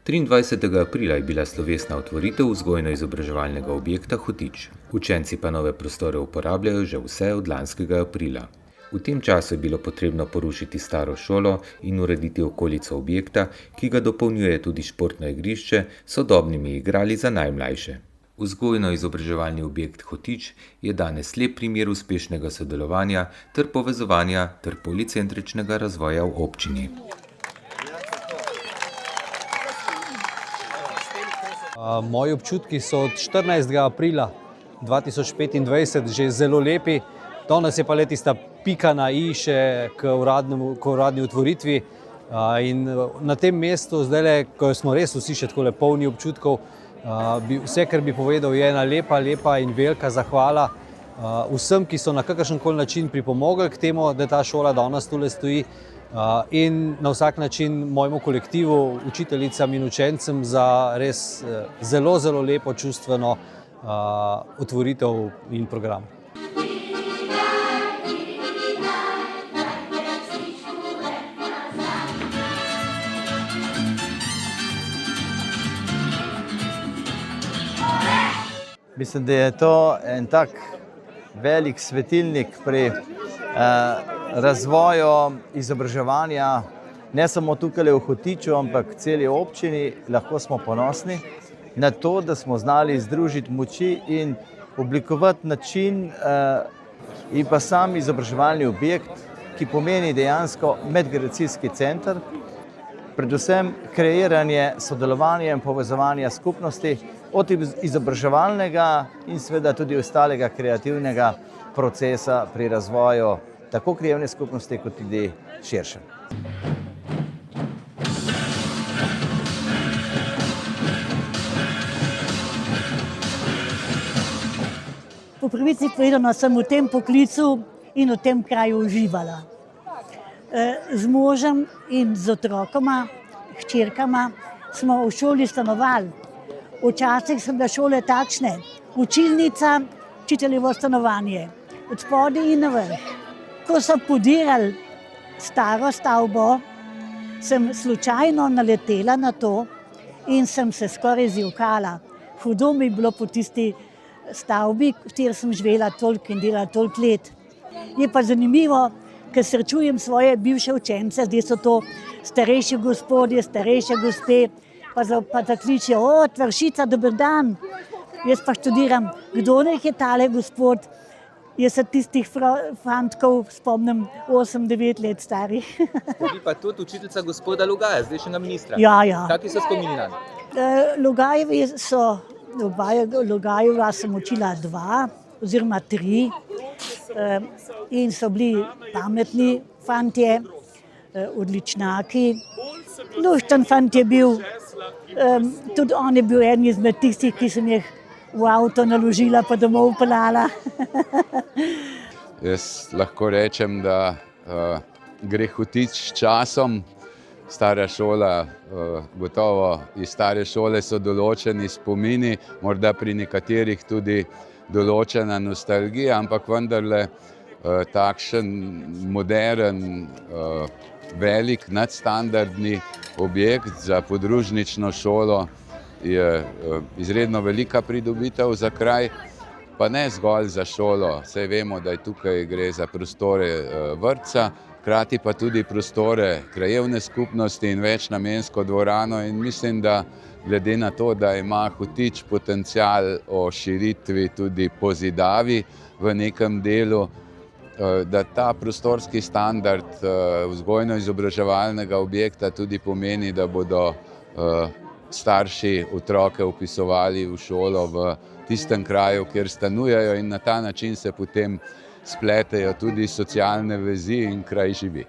23. aprila je bila slovesna otvoritev vzgojno-izobraževalnega objekta Hotič. Učenci pa nove prostore uporabljajo že vse od lanskega aprila. V tem času je bilo potrebno porušiti staro šolo in urediti okolico objekta, ki ga dopolnjuje tudi športno igrišče s sodobnimi igrali za najmlajše. Vzgojno-izobraževalni objekt Hotič je danes lep primer uspešnega sodelovanja ter povezovanja ter policentričnega razvoja v občini. Moji občutki so od 14. aprila 2025 že zelo lepi. Danes je pa le tista pika na i še k uradni otvoritvi. In na tem mestu, zdaj, ko smo res vsi še tako polni občutkov, vse, kar bi povedal, je ena lepa in velika zahvala vsem, ki so na kakršenkoli način pripomogli k temu, da ta šola danes tule stoji, in na vsak način mojemu kolektivu, učiteljicam in učencem za res zelo lepo čustveno otvoritev in program. Mislim, da je to en tak velik svetilnik pri razvoju izobraževanja, ne samo tukaj v Hotiču, ampak celi občini. Lahko smo ponosni na to, da smo znali združiti moči in oblikovati način in pa sam izobraževalni objekt, ki pomeni dejansko medgeneracijski center, predvsem kreiranje sodelovanja in povezovanja skupnosti od izobraževalnega in seveda tudi ostalega kreativnega procesa pri razvoju tako krajevne skupnosti kot tudi širše. Po pravici povedano, sem v tem poklicu in v tem kraju uživala. Z možem in z otrokoma, hčerkama smo v šoli stanovali. Včasih so bile šole takšne, učilnica, učiteljevo stanovanje, od spodaj in na vrh. Ko so podirali staro stavbo, sem slučajno naletela na to in sem se skoraj zjokala. Hudo mi je bilo po tisti stavbi, v kateri sem živela toliko in delala toliko let. Je pa zanimivo, ker srečujem svoje bivše učence, zdaj so to starejši gospodje, starejše gospe, pa zakličijo: "O, Tvršica, dober dan." Jaz pa študiram, kdo nek je tale gospod. Jaz se tistih fantkov spomnim 8-9 let starih. Vi pa tudi učiteljica gospoda Logaja, zdajšnjega ministra. Ja. Kakšni so spomini nanj? Logajeva sem učila 2 oziroma 3 in so bili pametni fantje, odličnaki. Lušten fant je bil, tudi on je bil eden izmed tistih, ki sem jih v avto naložila pa domov peljala. Jaz lahko rečem, da gre Hotič s časom. Stara šola, gotovo iz stare šole so določeni spomini, morda pri nekaterih tudi določena nostalgija, ampak vendarle takšen modern, velik, nadstandardni objekt za podružnično šolo je izredno velika pridobitev za kraj, pa ne zgolj za šolo. Saj vemo, da tukaj gre za prostore vrtca, hkrati pa tudi prostore krajevne skupnosti in večnamensko dvorano, in mislim, da glede na to, da ima Hotič potencial o širitvi tudi po zidavi v nekem delu, da ta prostorski standard vzgojno-izobraževalnega objekta tudi pomeni, da bodo starši otroke vpisovali v šolo v tistem kraju, kjer stanujejo, in na ta način se potem spletejo tudi socialne vezi in kraj živi.